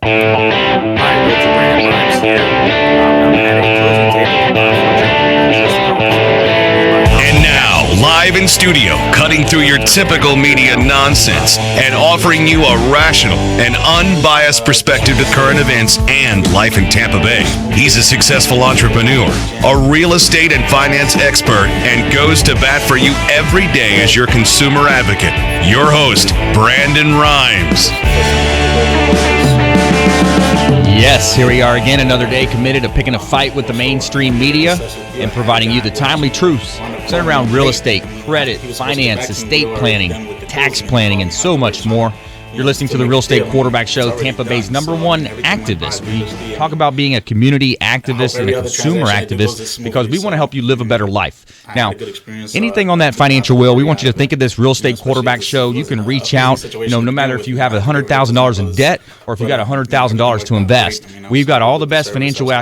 Hi, Richard Brand Rhymes here. I'm at a closing table. And now, live in studio, cutting through your typical media nonsense and offering you a rational and unbiased perspective to current events and life in Tampa Bay. He's a successful entrepreneur, a real estate and finance expert, and goes to bat for you every day as your consumer advocate. Your host, Brandon Rhymes. Yes, here we are again, another day committed to picking a fight with the mainstream media and providing you the timely truths centered around real estate, credit, finance, estate planning, tax planning, and so much more. You're listening to the Real Estate Quarterback Show, Tampa Bay's #1 activist. We talk about being a community activist and a consumer activist because we want to help you live a better life. Now, anything on that financial wheel, we want you to think of this Real Estate Quarterback Show. You can reach out, no matter if you have $100,000 in debt or if you got $100,000 to invest. We've got all the best financial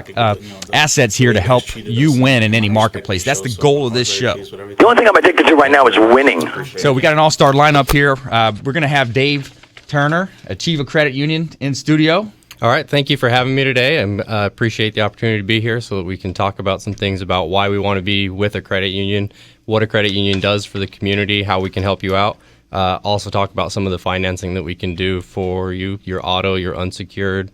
assets here to help you win in any marketplace. That's the goal of this show. The only thing I'm addicted to right now is winning. So we got an all-star lineup here. We're going to have Dave Turner, Achieva Credit Union, in studio. All right, thank you for having me today. I appreciate the opportunity to be here so that we can talk about some things about why we want to be with a credit union, what a credit union does for the community, how we can help you out. Also talk about some of the financing that we can do for you, your auto, your unsecured,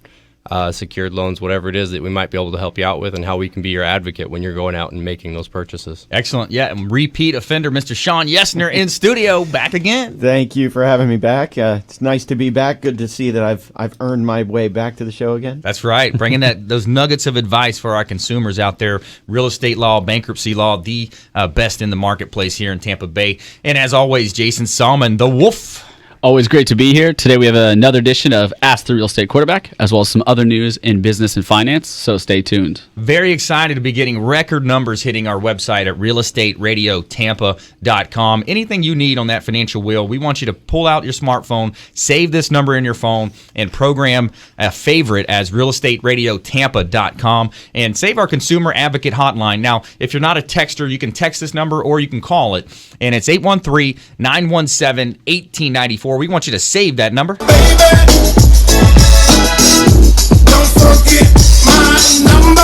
secured loans, whatever it is that we might be able to help you out with, and how we can be your advocate when you're going out and making those purchases. Excellent. Yeah, and repeat offender, Mr. Sean Yesner in studio, back again. Thank you for having me back. It's nice to be back. Good to see that I've earned my way back to the show again. That's right. Bringing those nuggets of advice for our consumers out there. Real estate law, bankruptcy law, the best in the marketplace here in Tampa Bay. And as always, Jason Salmon, the Wolf. Always great to be here. Today we have another edition of Ask the Real Estate Quarterback, as well as some other news in business and finance, so stay tuned. Very excited to be getting record numbers hitting our website at realestateradiotampa.com. Anything you need on that financial wheel, we want you to pull out your smartphone, save this number in your phone, and program a favorite as realestateradiotampa.com, and save our consumer advocate hotline. Now, if you're not a texter, you can text this number or you can call it, and it's 813-917-1894. We want you to save that number. Baby, don't forget my number.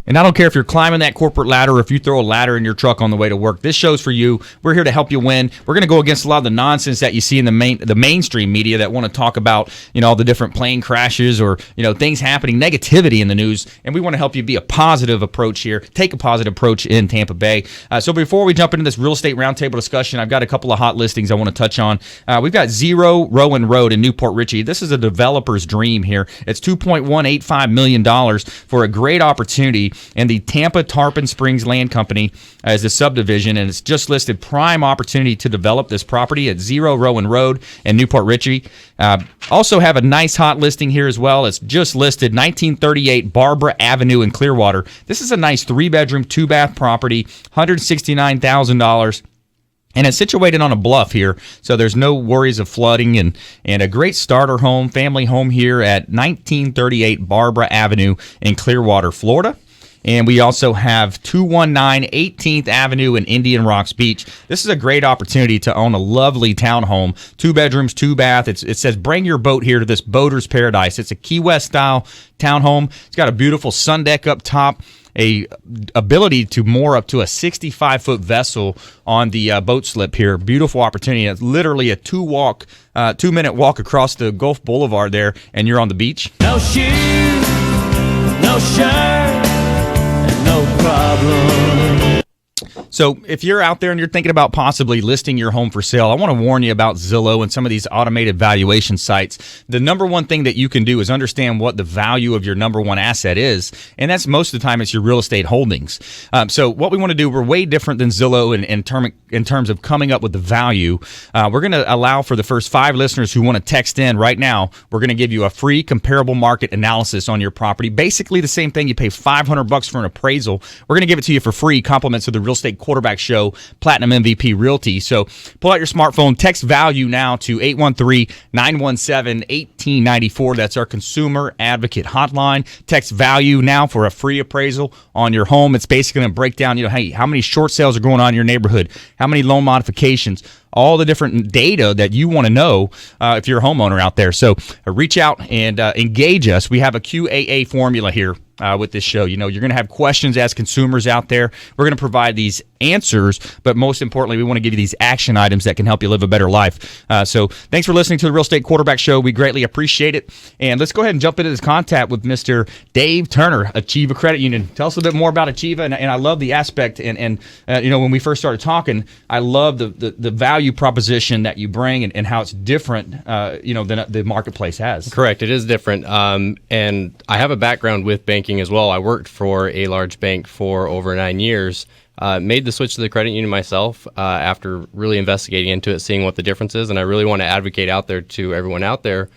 And I don't care if you're climbing that corporate ladder or if you throw a ladder in your truck on the way to work. This show's for you. We're here to help you win. We're going to go against a lot of the nonsense that you see in the mainstream media that want to talk about, all the different plane crashes or, things happening, negativity in the news. And we want to help you be a positive approach here, take a positive approach in Tampa Bay. So before we jump into this real estate roundtable discussion, I've got a couple of hot listings I want to touch on. We've got Zero Rowan Road in Newport Richey. This is a developer's dream here. It's $2.185 million for a great opportunity. And the Tampa Tarpon Springs Land Company is a subdivision, and it's just listed prime opportunity to develop this property at 0 Rowan Road in Newport Richey. Also have a nice hot listing here as well. It's just listed 1938 Barbara Avenue in Clearwater. This is a nice 3-bedroom, 2-bath property, $169,000. And it's situated on a bluff here, so there's no worries of flooding, and a great starter home, family home here at 1938 Barbara Avenue in Clearwater, Florida. And we also have 219 18th Avenue in Indian Rocks Beach. This is a great opportunity to own a lovely townhome, 2 bedrooms, 2-bath. It says bring your boat here to this boater's paradise. It's a Key West style townhome. It's got a beautiful sun deck up top, a ability to moor up to a 65-foot vessel on the boat slip here. Beautiful opportunity. It's literally a 2-minute walk across the Gulf Boulevard there, and you're on the beach. No shoes, no shirt, and no problem. So if you're out there and you're thinking about possibly listing your home for sale, I want to warn you about Zillow and some of these automated valuation sites. The number one thing that you can do is understand what the value of your number one asset is, and that's most of the time it's your real estate holdings. So what we want to do, we're way different than Zillow in terms of coming up with the value. We're going to allow for the first 5 listeners who want to text in right now, we're going to give you a free comparable market analysis on your property. Basically the same thing. You pay $500 for an appraisal. We're going to give it to you for free, compliments of the Real Estate Quarterback Show, Platinum MVP Realty. So pull out your smartphone, text value now to 813-917-1894. That's our consumer advocate hotline. Text value now for a free appraisal on your home. It's basically going to break down, hey, how many short sales are going on in your neighborhood, how many loan modifications, all the different data that you want to know if you're a homeowner out there. So reach out and engage us. We have a QAA formula here with this show. You're going to have questions as consumers out there. We're going to provide these answers, but most importantly, we want to give you these action items that can help you live a better life. So thanks for listening to the Real Estate Quarterback Show. We greatly appreciate it. And let's go ahead and jump into this contact with Mr. Dave Turner, Achieva Credit Union. Tell us a little bit more about Achieva. And I love the aspect. And when we first started talking, I love the value proposition that you bring and how it's different, than the marketplace has. Correct. It is different. And I have a background with banking as well. I worked for a large bank for over 9 years. Made the switch to the credit union myself after really investigating into it, seeing what the difference is. And I really want to advocate out there to everyone out there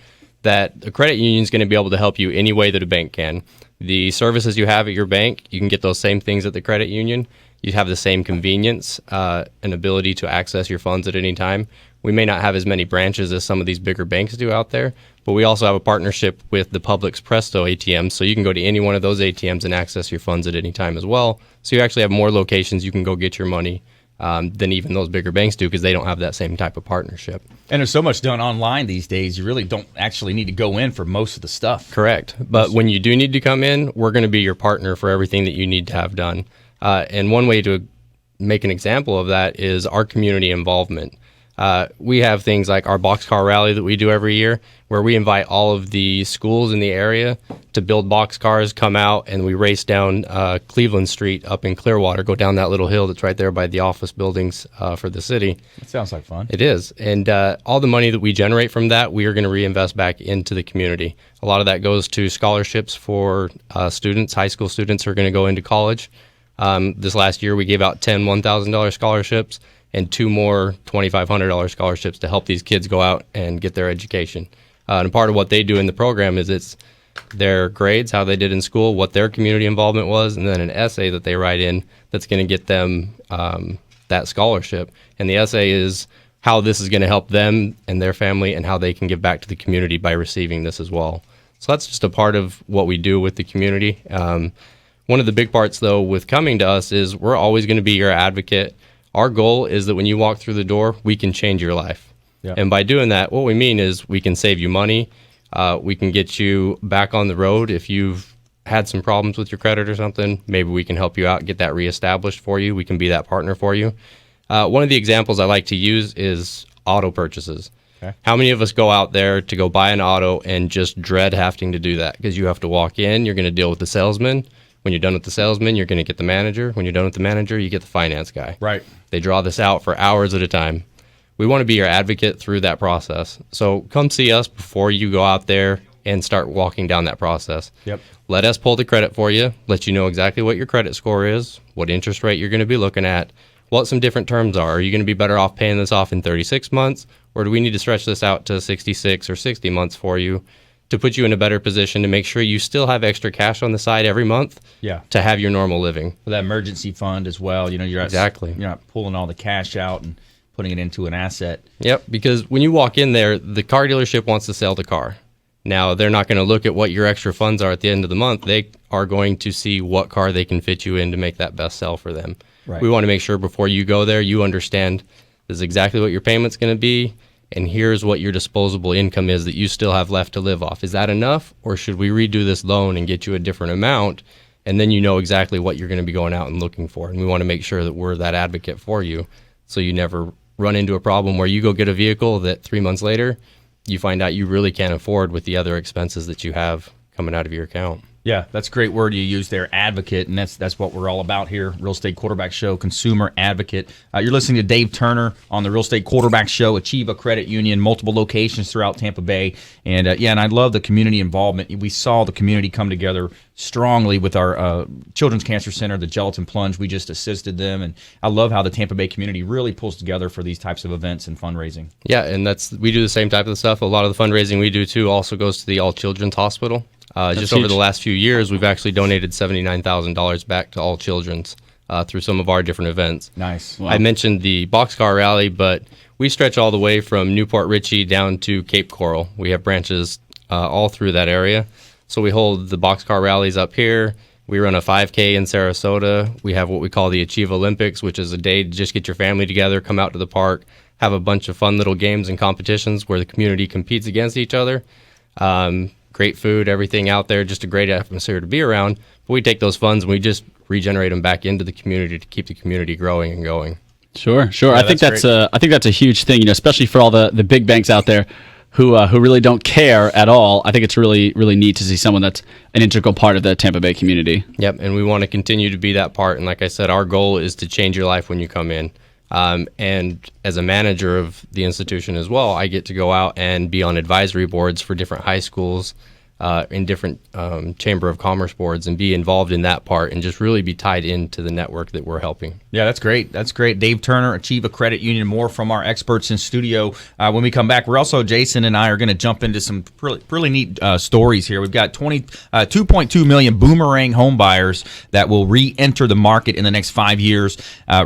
that the credit union is going to be able to help you any way that a bank can. The services you have at your bank, you can get those same things at the credit union. You have the same convenience and ability to access your funds at any time. We may not have as many branches as some of these bigger banks do out there, but we also have a partnership with the Publix Presto ATMs, so you can go to any one of those ATMs and access your funds at any time as well. So you actually have more locations you can go get your money than even those bigger banks do, because they don't have that same type of partnership. And there's so much done online these days, you really don't actually need to go in for most of the stuff. Correct. But when you do need to come in, we're going to be your partner for everything that you need to have done. And one way to make an example of that is our community involvement. We have things like our boxcar rally that we do every year, where we invite all of the schools in the area to build boxcars, come out, and we race down Cleveland Street up in Clearwater, go down that little hill that's right there by the office buildings for the city. That sounds like fun. It is. And all the money that we generate from that, we are going to reinvest back into the community. A lot of that goes to scholarships for students, high school students who are going to go into college. This last year, we gave out 10 $1,000 scholarships and 2 more $2,500 scholarships to help these kids go out and get their education. And part of what they do in the program is it's their grades, how they did in school, what their community involvement was, and then an essay that they write in that's going to get them that scholarship. And the essay is how this is going to help them and their family and how they can give back to the community by receiving this as well. So that's just a part of what we do with the community. One of the big parts, though, with coming to us is we're always going to be your advocate. Our goal is that when you walk through the door, we can change your life. Yeah. And by doing that, what we mean is we can save you money. We can get you back on the road. If you've had some problems with your credit or something, maybe we can help you out, get that reestablished for you. We can be that partner for you. One of the examples I like to use is auto purchases. Okay. How many of us go out there to go buy an auto and just dread having to do that? Because you have to walk in, you're going to deal with the salesman. When you're done with the salesman, you're going to get the manager. When you're done with the manager, you get the finance guy. Right. They draw this out for hours at a time. We want to be your advocate through that process. So come see us before you go out there and start walking down that process. Yep. Let us pull the credit for you, let you know exactly what your credit score is, what interest rate you're going to be looking at, what some different terms are. Are you going to be better off paying this off in 36 months, or do we need to stretch this out to 66 or 60 months for you to put you in a better position to make sure you still have extra cash on the side every month to have your normal living? For that emergency fund as well. You're exactly. You're not pulling all the cash out and putting it into an asset. Yep, because when you walk in there, the car dealership wants to sell the car. Now, they're not going to look at what your extra funds are at the end of the month. They are going to see what car they can fit you in to make that best sell for them. Right. We want to make sure before you go there, you understand this is exactly what your payment's going to be, and here's what your disposable income is that you still have left to live off. Is that enough, or should we redo this loan and get you a different amount? And then you know exactly what you're going to be going out and looking for. And we want to make sure that we're that advocate for you so you never run into a problem where you go get a vehicle that 3 months later you find out you really can't afford with the other expenses that you have coming out of your account. Yeah, that's a great word you use there, advocate, and that's what we're all about here. Real Estate Quarterback Show, consumer advocate. You're listening to Dave Turner on the Real Estate Quarterback Show, Achieva Credit Union, multiple locations throughout Tampa Bay. And and I love the community involvement. We saw the community come together strongly with our Children's Cancer Center, the Gelatin Plunge. We just assisted them, and I love how the Tampa Bay community really pulls together for these types of events and fundraising. Yeah, and we do the same type of stuff. A lot of the fundraising we do, too, also goes to the All Children's Hospital. Just over the last few years, we've actually donated $79,000 back to All Children's through some of our different events. Nice. I mentioned the Boxcar Rally, but we stretch all the way from Newport Richey down to Cape Coral. We have branches all through that area. So we hold the Boxcar Rallies up here. We run a 5K in Sarasota. We have what we call the Achieve Olympics, which is a day to just get your family together, come out to the park, have a bunch of fun little games and competitions where the community competes against each other. Great food, everything out there, just a great atmosphere to be around. But we take those funds and we just regenerate them back into the community to keep the community growing and going. Sure. Yeah, I think that's a huge thing, especially for all the big banks out there who really don't care at all. I think it's really, really neat to see someone that's an integral part of the Tampa Bay community. Yep, and we want to continue to be that part. And like I said, our goal is to change your life when you come in. And as a manager of the institution as well, I get to go out and be on advisory boards for different high schools, in different Chamber of Commerce boards, and be involved in that part and just really be tied into the network that we're helping. Yeah, that's great. That's great. Dave Turner, Achieve a Credit Union, more from our experts in studio. When we come back, we're also, Jason and I are going to jump into some really neat stories here. We've got 2.2 million boomerang home buyers that will re-enter the market in the next 5 years.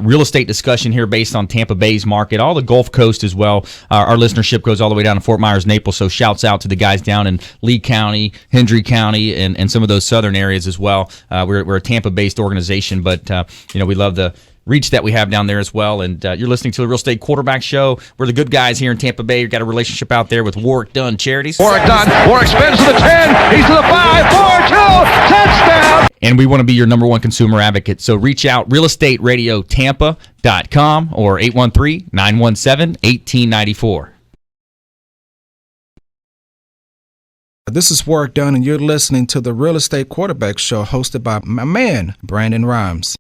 Real estate discussion here based on Tampa Bay's market, all the Gulf Coast as well. Our listenership goes all the way down to Fort Myers, Naples, so shouts out to the guys down in Lee County, Hendry County, and some of those southern areas as well. We're a Tampa-based organization, but we love the reach that we have down there as well. And you're listening to the Real Estate Quarterback Show. We're the good guys here in Tampa Bay. We've got a relationship out there with Warwick Dunn Charities. Warwick Dunn spins to the 10. He's to the 5, 4, 2, touchdown. And we want to be your number one consumer advocate. So reach out, realestateradio.tampa.com or 813-917-1894. This is Warwick Dunn, and you're listening to the Real Estate Quarterback Show hosted by my man, Brandon Rhymes.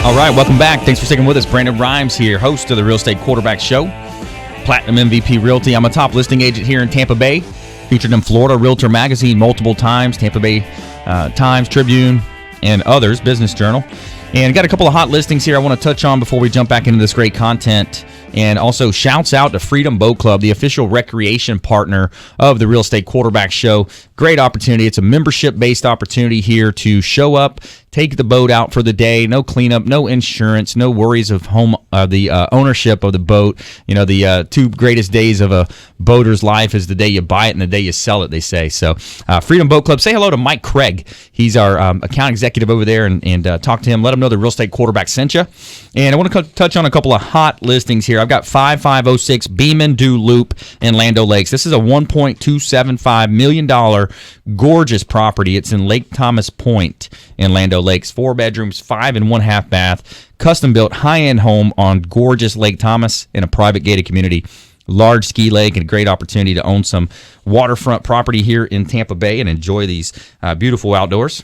All right, welcome back. Thanks for sticking with us. Brandon Rhymes here, host of the Real Estate Quarterback Show, Platinum MVP Realty. I'm a top listing agent here in Tampa Bay, featured in Florida Realtor Magazine multiple times, Tampa Bay Times, Tribune, and others, Business Journal. And got a couple of hot listings here I want to touch on before we jump back into this great content. And also shouts out to Freedom Boat Club, the official recreation partner of the Real Estate Quarterback Show. Great opportunity. It's a membership-based opportunity here to show up, take the boat out for the day, no cleanup, no insurance, no worries of ownership of the boat. You know, the two greatest days of a boater's life is the day you buy it and the day you sell it, they say. So Freedom Boat Club, say hello to Mike Craig. He's our account executive over there, and talk to him. Let him know the Real Estate Quarterback sent you. And I want to touch on a couple of hot listings here. I've got 5506 Beeman Dew Loop in Land O'Lakes. This is a $1.275 million gorgeous property. It's in Lake Thomas Point in Land O'Lakes. 4 bedrooms, 5 and 1/2 bath. Custom built high-end home on gorgeous Lake Thomas in a private gated community. Large ski lake and a great opportunity to own some waterfront property here in Tampa Bay and enjoy these beautiful outdoors.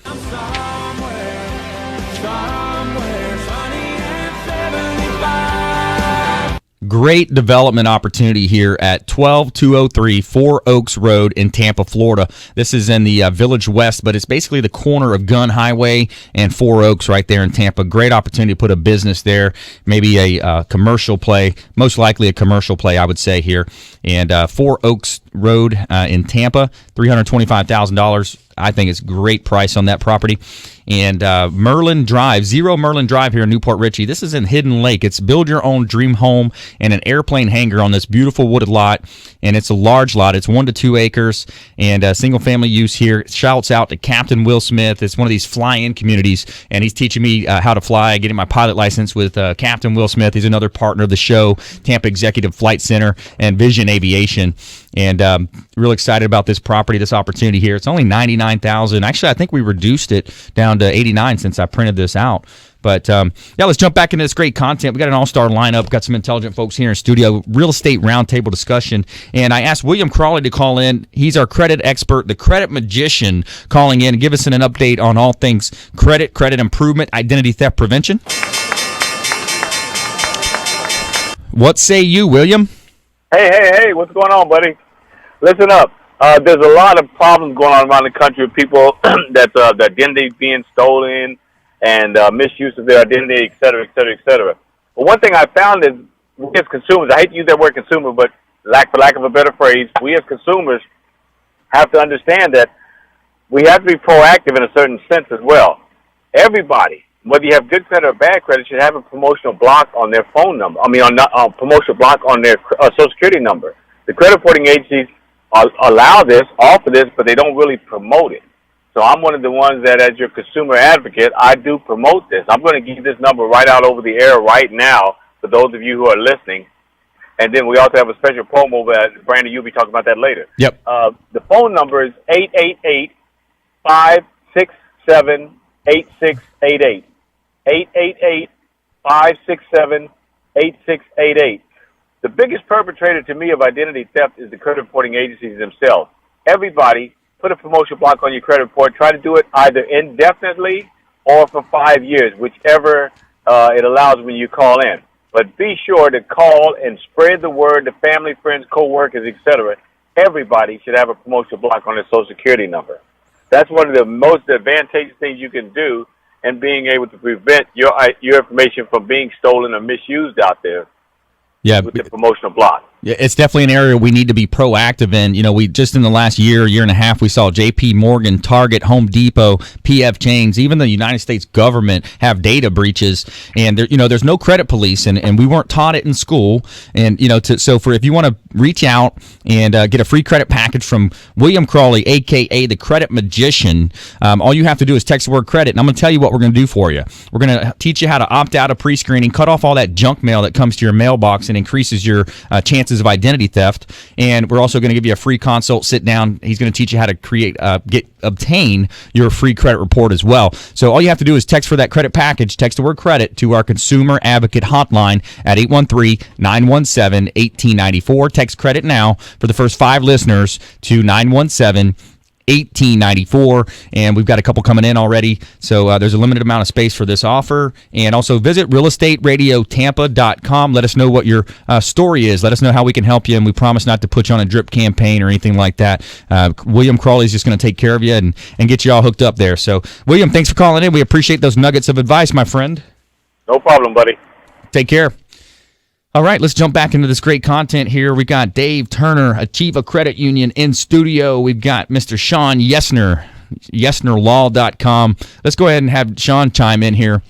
Great development opportunity here at 12203 Four Oaks Road in Tampa, Florida. This is in the Village West, but it's basically the corner of Gun Highway and Four Oaks right there in Tampa. Great opportunity to put a business there, maybe a commercial play, most likely a commercial play, I would say here. And Four Oaks Road in Tampa, $325,000. I think it's a great price on that property. And Merlin Drive, Zero Merlin Drive here in Newport Richey. This is in Hidden Lake. It's build your own dream home and an airplane hangar on this beautiful wooded lot. And it's a large lot. It's 1 to 2 acres and single family use here. Shouts out to Captain Will Smith. It's one of these fly-in communities, and he's teaching me how to fly, getting my pilot license with Captain Will Smith. He's another partner of the show, Tampa Executive Flight Center and Vision Aviation. And real excited about this property, this opportunity here. It's only $99,000. Actually, I think we reduced it down to $89 since I printed this out. But, yeah, let's jump back into this great content. We got an all-star lineup, got some intelligent folks here in studio, real estate roundtable discussion. And I asked William Crawley to call in. He's our credit expert, the credit magician, calling in and give us an update on all things credit, credit improvement, identity theft prevention. What say you, William? Hey, what's going on, buddy? Listen up. There's a lot of problems going on around the country with people that the identity being stolen and misuse of their identity, et cetera, et cetera, et cetera. But one thing I found is we as consumers, I hate to use that word consumer, but for lack of a better phrase, we as consumers have to understand that we have to be proactive in a certain sense as well. Everybody, whether you have good credit or bad credit, should have a promotional block on their phone number. Promotional block on their Social Security number. The credit reporting agencies allow this, offer this, but they don't really promote it. So I'm one of the ones that, as your consumer advocate, I do promote this. I'm going to give you this number right out over the air right now for those of you who are listening. And then we also have a special promo that Brandon, you'll be talking about that later. Yep. The phone number is 888-567-8688. 888-567-8688. The biggest perpetrator to me of identity theft is the credit reporting agencies themselves. Everybody, put a promotion block on your credit report. Try to do it either indefinitely or for 5 years, whichever it allows when you call in. But be sure to call and spread the word to family, friends, co-workers, etc. Everybody should have a promotion block on their Social Security number. That's one of the most advantageous things you can do in being able to prevent your information from being stolen or misused out there. Yeah, with the promotional block. Yeah, it's definitely an area we need to be proactive in. You know, we just in the last year and a half, we saw J.P. Morgan, Target, Home Depot, P.F. Chang's, even the United States government have data breaches. And there, there's no credit police, and we weren't taught it in school. And so if you want to reach out and get a free credit package from William Crawley, aka the Credit Magician, all you have to do is text the word credit, and I'm going to tell you what we're going to do for you. We're going to teach you how to opt out of pre-screening, cut off all that junk mail that comes to your mailbox and increases your chances of identity theft. And we're also going to give you a free consult. Sit down. He's going to teach you how to obtain your free credit report as well. So all you have to do is text for that credit package. Text the word credit to our consumer advocate hotline at 813-917-1894. Text credit now for the first 5 listeners to 917 $18.94, and we've got a couple coming in already, so there's a limited amount of space for this offer. And also visit realestateradiotampa.com. Let us know what your story is. Let us know how we can help you, and we promise not to put you on a drip campaign or anything like that. William Crawley is just going to take care of you and get you all hooked up there. So, William, thanks for calling in. We appreciate those nuggets of advice, my friend. No problem, buddy. Take care. All right, let's jump back into this great content here. We got Dave Turner, Achieva Credit Union, in studio. We've got Mr. Sean Yesner, YesnerLaw.com. Let's go ahead and have Sean chime in here.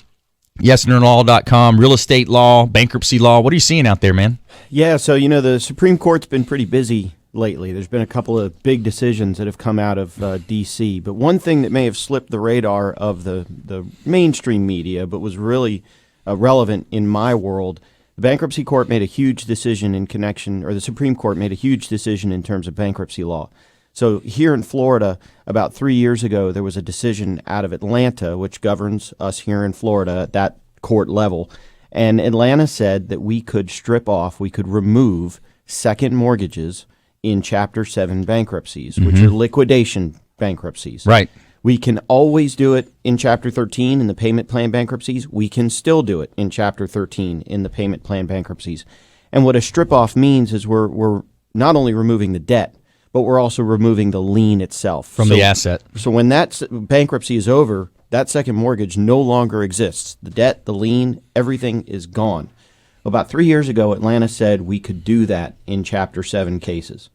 YesnerLaw.com, real estate law, bankruptcy law. What are you seeing out there, man? Yeah, so, the Supreme Court's been pretty busy lately. There's been a couple of big decisions that have come out of D.C., but one thing that may have slipped the radar of the mainstream media, but was really relevant in my world, the Bankruptcy Court made a huge decision in connection, or the Supreme Court made a huge decision in terms of bankruptcy law. So here in Florida, about 3 years ago, there was a decision out of Atlanta, which governs us here in Florida at that court level. And Atlanta said that we could remove second mortgages in Chapter 7 bankruptcies, which are liquidation bankruptcies. Right. We can always do it in Chapter 13 in the payment plan bankruptcies. We can still do it in Chapter 13 in the payment plan bankruptcies. And what a strip-off means is we're not only removing the debt, but we're also removing the lien itself. From the asset. So when that bankruptcy is over, that second mortgage no longer exists. The debt, the lien, everything is gone. About 3 years ago, Atlanta said we could do that in Chapter 7 cases.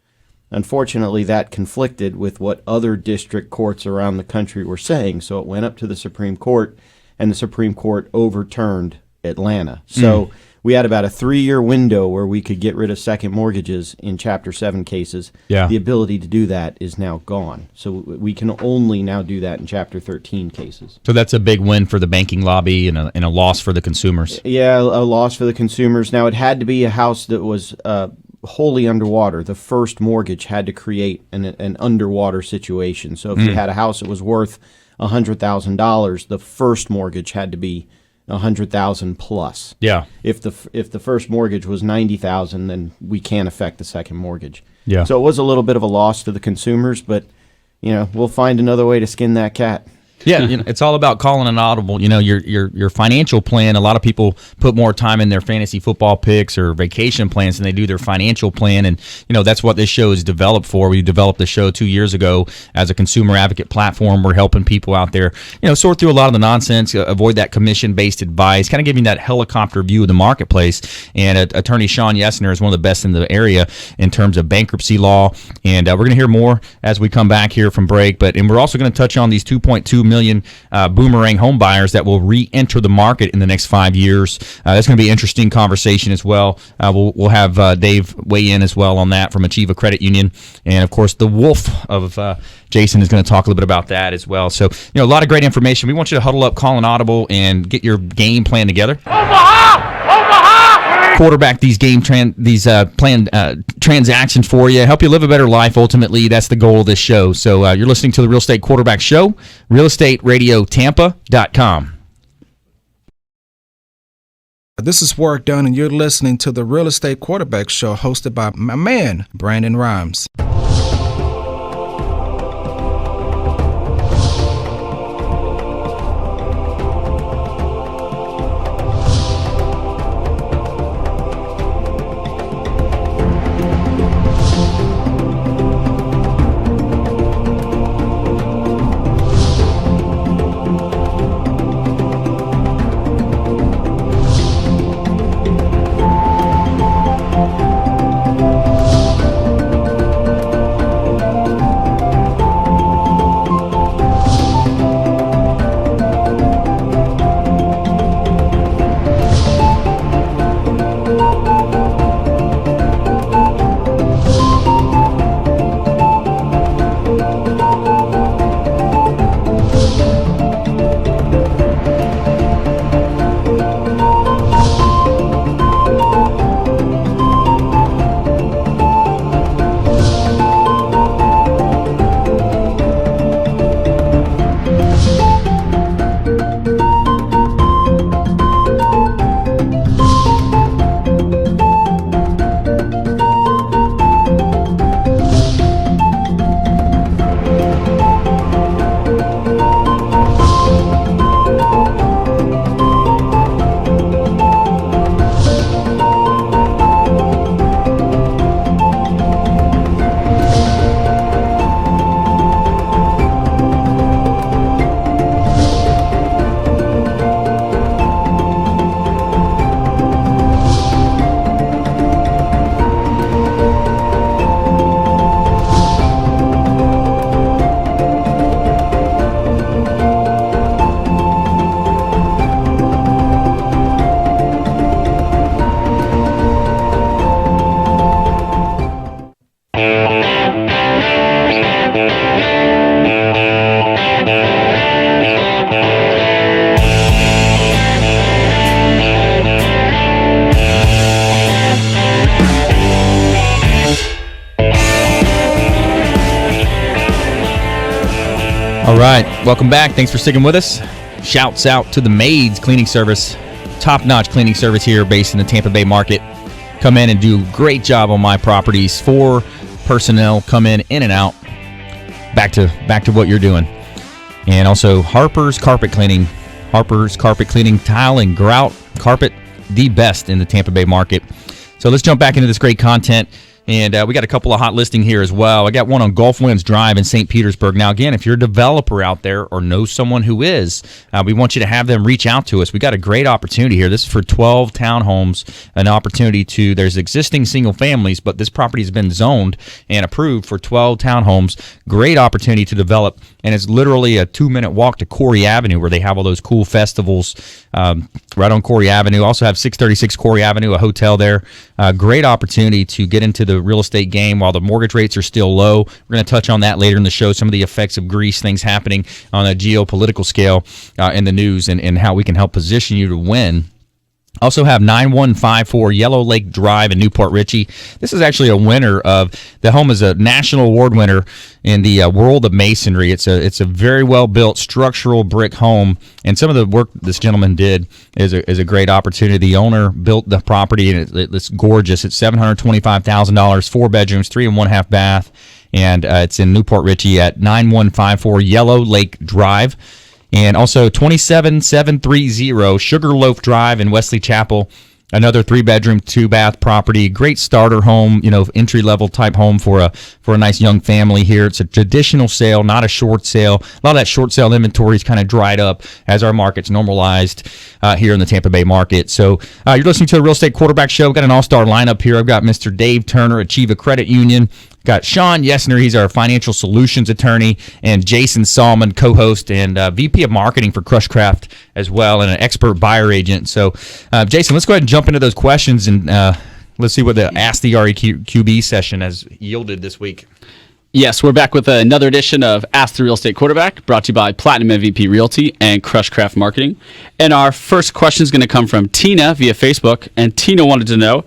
Unfortunately, that conflicted with what other district courts around the country were saying, so it went up to the Supreme Court, and the Supreme Court overturned Atlanta. So we had about a 3-year window where we could get rid of second mortgages in Chapter 7 cases. Yeah. The ability to do that is now gone. So we can only now do that in Chapter 13 cases. So that's a big win for the banking lobby and a loss for the consumers. Yeah, a loss for the consumers. Now, it had to be a house that was wholly underwater. The first mortgage had to create an underwater situation. So if you had a house that was worth $100,000, the first mortgage had to be $100,000 plus. Yeah. If the first mortgage was $90,000, then we can't affect the second mortgage. Yeah. So it was a little bit of a loss to the consumers, but we'll find another way to skin that cat. Yeah, it's all about calling an audible. Your financial plan. A lot of people put more time in their fantasy football picks or vacation plans than they do their financial plan, and that's what this show is developed for. We developed the show 2 years ago as a consumer advocate platform. We're helping people out there, sort through a lot of the nonsense, avoid that commission-based advice, kind of giving that helicopter view of the marketplace. And Attorney Sean Yesner is one of the best in the area in terms of bankruptcy law. And we're going to hear more as we come back here from break. And we're also going to touch on these 2.2 million boomerang home buyers that will re-enter the market in the next 5 years. That's going to be an interesting conversation as well. We'll have Dave weigh in as well on that from Achieva Credit Union. And, of course, the wolf of Jason is going to talk a little bit about that as well. So, a lot of great information. We want you to huddle up, call an audible, and get your game plan together. Quarterback these planned transactions for you, help you live a better life. Ultimately, that's the goal of this show. So you're listening to the Real Estate Quarterback Show, realestateradiotampa.com. This is Warwick Dunn, and you're listening to the Real Estate Quarterback Show, hosted by my man, Brandon Rhymes. All right, welcome back. Thanks for sticking with us. Shouts out to the Maids Cleaning Service, top-notch cleaning service here based in the Tampa Bay market. Come in and do a great job on my properties. 4 personnel come in and out. Back to what you're doing. And also Harper's Carpet Cleaning. Harper's Carpet Cleaning, tile and grout carpet, the best in the Tampa Bay market. So let's jump back into this great content. And we got a couple of hot listing here as well. I got one on Gulf Winds Drive in St. Petersburg. Now, again, if you're a developer out there or know someone who is, we want you to have them reach out to us. We got a great opportunity here. This is for 12 townhomes, an opportunity to, there's existing single families, but this property has been zoned and approved for 12 townhomes. Great opportunity to develop, and it's literally a 2-minute walk to Corey Avenue where they have all those cool festivals right on Corey Avenue. Also have 636 Corey Avenue, a hotel there. Great opportunity to get into the real estate game while the mortgage rates are still low. We're going to touch on that later in the show, some of the effects of Greece, things happening on a geopolitical scale in the news, and how we can help position you to win. Also have 9154 Yellow Lake Drive in Newport Richey. This is actually a winner of, the home is a national award winner in the world of masonry. It's a very well built structural brick home, and some of the work this gentleman did is a great opportunity. The owner built the property, and it's gorgeous. It's $725,000, 4 bedrooms, 3 1/2 bath, and it's in Newport Richey at 9154 Yellow Lake Drive. And also 27730 Sugarloaf Drive in Wesley Chapel, another 3-bedroom, 2-bath property. Great starter home, entry-level type home for a nice young family here. It's a traditional sale, not a short sale. A lot of that short sale inventory is kind of dried up as our market's normalized here in the Tampa Bay market. So you're listening to a Real Estate Quarterback Show. We've got an all-star lineup here. I've got Mr. Dave Turner, Achieva Credit Union. Got Sean Yesner, he's our financial solutions attorney, and Jason Salmon, co-host and VP of marketing for Crushcraft as well, and an expert buyer agent. So, Jason, let's go ahead and jump into those questions, and let's see what the Ask the REQB session has yielded this week. Yes, we're back with another edition of Ask the Real Estate Quarterback, brought to you by Platinum MVP Realty and Crushcraft Marketing. And our first question is going to come from Tina via Facebook, and Tina wanted to know,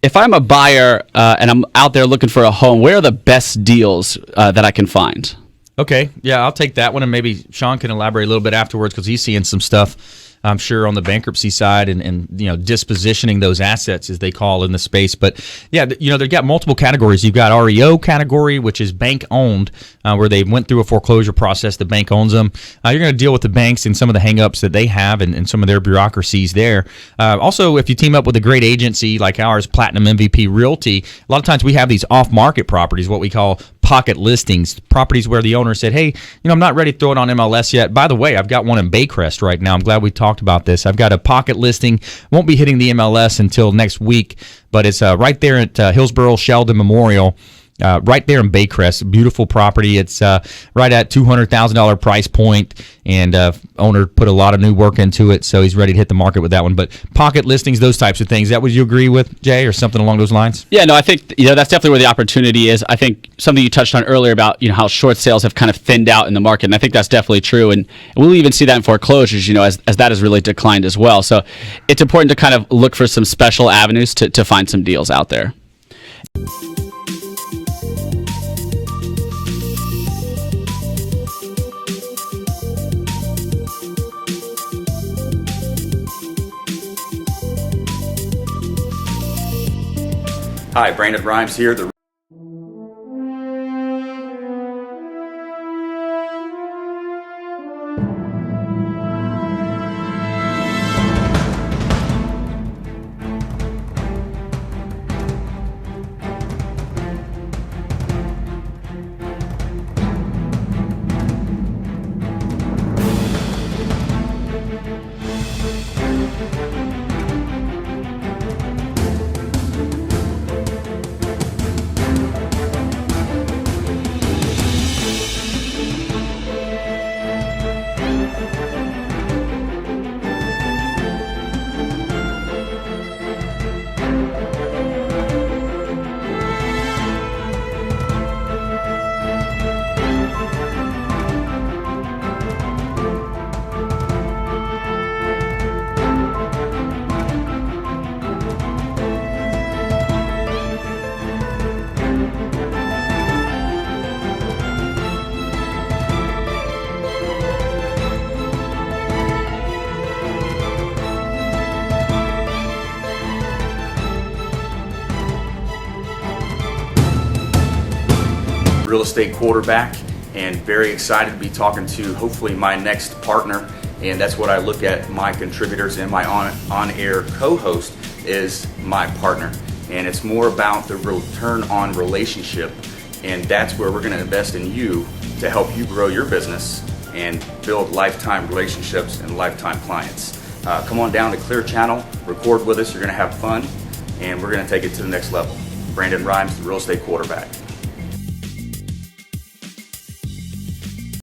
if I'm a buyer and I'm out there looking for a home, where are the best deals that I can find? Okay, yeah, I'll take that one, and maybe Sean can elaborate a little bit afterwards because he's seeing some stuff, I'm sure, on the bankruptcy side and dispositioning those assets, as they call in the space. But yeah, they've got multiple categories. You've got REO category, which is bank owned, where they went through a foreclosure process. The bank owns them. You're going to deal with the banks and some of the hangups that they have and some of their bureaucracies there. Also, if you team up with a great agency like ours, Platinum MVP Realty, a lot of times we have these off-market properties, what we call pocket listings, properties where the owner said, hey, I'm not ready to throw it on MLS yet. By the way, I've got one in Baycrest right now. I'm glad we talked about this. I've got a pocket listing. Won't be hitting the MLS until next week, but it's right there at Hillsborough Sheldon Memorial. Right there in Baycrest, beautiful property. It's right at $200,000 price point, and owner put a lot of new work into it, so he's ready to hit the market with that one. But pocket listings, those types of things, that would you agree with, Jay, or something along those lines? Yeah, no, I think that's definitely where the opportunity is. I think something you touched on earlier about how short sales have kind of thinned out in the market, and I think that's definitely true. And we'll even see that in foreclosures, as that has really declined as well. So it's important to kind of look for some special avenues to find some deals out there. Hi, Brandon Rhymes here. real estate quarterback, and very excited to be talking to hopefully my next partner. And that's what I look at my contributors and my on-air co-host is my partner. And it's more about the return on relationship, and that's where we're going to invest in you to help you grow your business and build lifetime relationships and lifetime clients. Come on down to Clear Channel, record with us, you're going to have fun, and we're going to take it to the next level. Brandon Rhymes, the real estate quarterback.